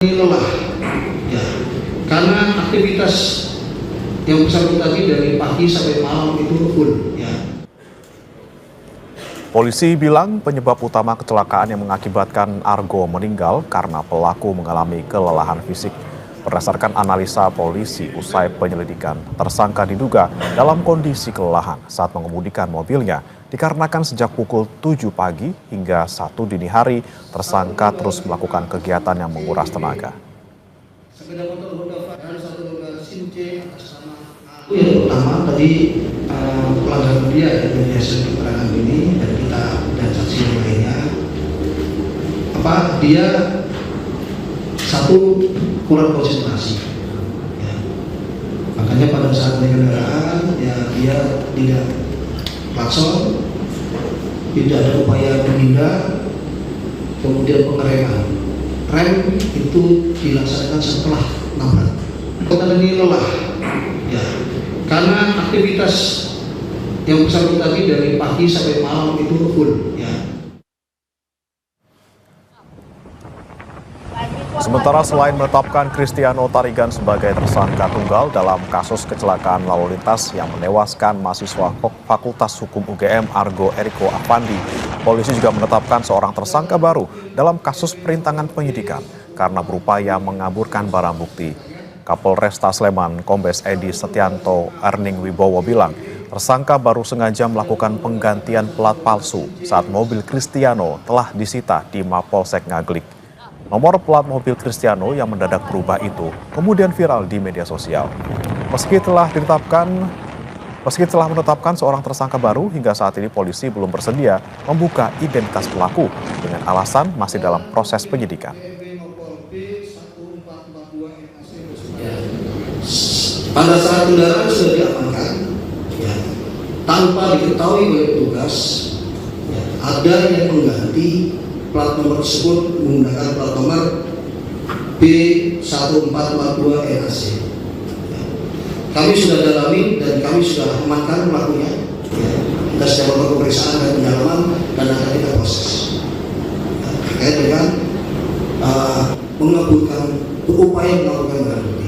Lelah ya, karena aktivitas yang bersangkutan tadi dari pagi sampai malam itu full ya. Polisi bilang penyebab utama kecelakaan yang mengakibatkan Argo meninggal karena pelaku mengalami kelelahan fisik. Berdasarkan analisa polisi usai penyelidikan, tersangka diduga dalam kondisi kelelahan saat mengemudikan mobilnya. Dikarenakan sejak pukul 7 pagi hingga 1 dini hari, tersangka terus melakukan kegiatan yang menguras tenaga. Sepeda motor Honda dan satu Honda Since sama yang pertama tadi pelanggaran dia dari hasil keterangan ini dan kita dan saksi yang lainnya dia satu kurang konsentrasi ya. Makanya pada saat naik kendaraan ya dia tidak klakson, tidak ada upaya menghindar, kemudian pengereman. Rem itu dilaksanakan setelah nabrak. Kota ini lelah ya, karena aktivitas yang bersangkutan tadi dari pagi sampai malam itu full ya. Sementara selain menetapkan Cristiano Tarigan sebagai tersangka tunggal dalam kasus kecelakaan lalu lintas yang menewaskan mahasiswa Fakultas Hukum UGM Argo Eriko Afandi, polisi juga menetapkan seorang tersangka baru dalam kasus perintangan penyidikan karena berupaya mengaburkan barang bukti. Kapolresta Sleman, Kombes Edi Setianto Erning Wibowo bilang, tersangka baru sengaja melakukan penggantian plat palsu saat mobil Cristiano telah disita di Mapolsek Ngaglik. Nomor plat mobil Cristiano yang mendadak berubah itu kemudian viral di media sosial. Meski telah menetapkan seorang tersangka baru, hingga saat ini polisi belum bersedia membuka identitas pelaku dengan alasan masih dalam proses penyidikan. Pada saat kendaraan sudah diamankan, ya, tanpa diketahui oleh petugas, ya, ada yang mengganti plat nomor tersebut menggunakan plat nomor B1442 NAC. Ya. Kami sudah dalami dan kami sudah amankan pelakunya. Ya. Kita sedang melakukan pemeriksaan dan pendalaman dan akan kita proses. Ya, terkait dengan berupaya melakukan barang bukti.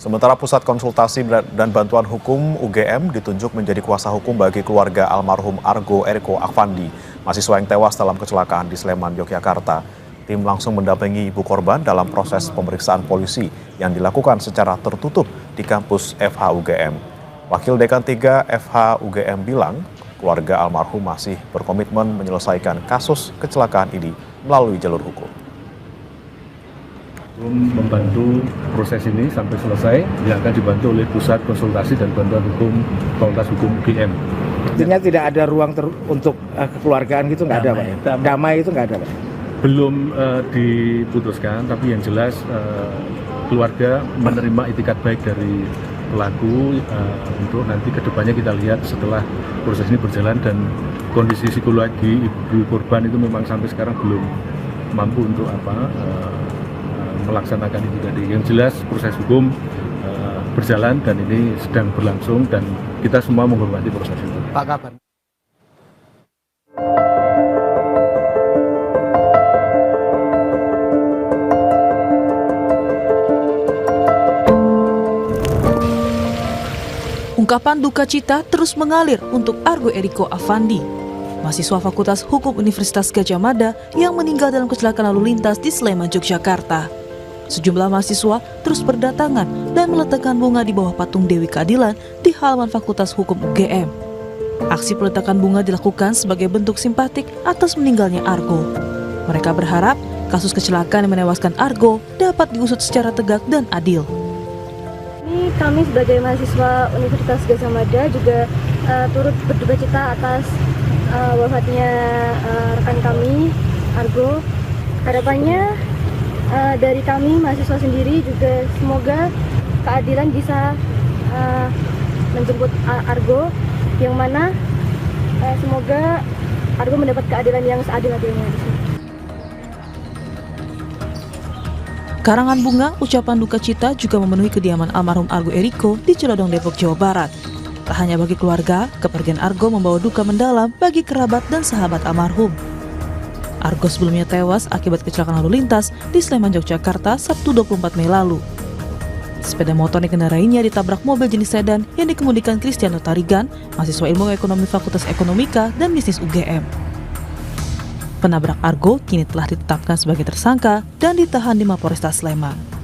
Sementara Pusat Konsultasi dan Bantuan Hukum UGM ditunjuk menjadi kuasa hukum bagi keluarga almarhum Argo Eriko Afandi, mahasiswa yang tewas dalam kecelakaan di Sleman, Yogyakarta. Tim langsung mendampingi ibu korban dalam proses pemeriksaan polisi yang dilakukan secara tertutup di kampus FH UGM. Wakil Dekan 3 FH UGM bilang, keluarga almarhum masih berkomitmen menyelesaikan kasus kecelakaan ini melalui jalur hukum. Membantu proses ini sampai selesai yang akan dibantu oleh Pusat Konsultasi dan Bantuan Hukum Fakultas Hukum UGM. Artinya tidak ada ruang untuk kekeluargaan gitu, nggak ada Pak? Damai itu nggak ada Pak? Belum diputuskan, tapi yang jelas keluarga menerima itikat baik dari pelaku untuk nanti kedepannya kita lihat setelah proses ini berjalan dan kondisi psikologi ibu korban itu memang sampai sekarang belum mampu untuk melaksanakan itu tadi. Yang jelas proses hukum berjalan dan ini sedang berlangsung dan kita semua menghormati proses itu. Pak kapan? Ungkapan duka cita terus mengalir untuk Argo Eriko Afandi, mahasiswa Fakultas Hukum Universitas Gadjah Mada yang meninggal dalam kecelakaan lalu lintas di Sleman, Yogyakarta. Sejumlah mahasiswa terus berdatangan dan meletakkan bunga di bawah patung Dewi Keadilan di halaman Fakultas Hukum UGM. Aksi peletakan bunga dilakukan sebagai bentuk simpatik atas meninggalnya Argo. Mereka berharap kasus kecelakaan yang menewaskan Argo dapat diusut secara tegak dan adil. Ini kami sebagai mahasiswa Universitas Gadjah Mada juga turut berduka cita atas wafatnya rekan kami, Argo. Harapannya dari kami mahasiswa sendiri juga semoga keadilan bisa menjemput Argo, yang mana semoga Argo mendapat keadilan yang seadil-adilnya. Karangan bunga ucapan duka cita juga memenuhi kediaman almarhum Argo Eriko di Celodong, Depok, Jawa Barat. Tak hanya bagi keluarga, kepergian Argo membawa duka mendalam bagi kerabat dan sahabat almarhum. Argo sebelumnya tewas akibat kecelakaan lalu lintas di Sleman, Yogyakarta, Sabtu 24 Mei lalu. Sepeda motor yang dikendarainya ditabrak mobil jenis sedan yang dikemudikan Cristiano Tarigan, mahasiswa Ilmu Ekonomi Fakultas Ekonomika dan Bisnis UGM. Penabrak Argo kini telah ditetapkan sebagai tersangka dan ditahan di Mapolresta Sleman.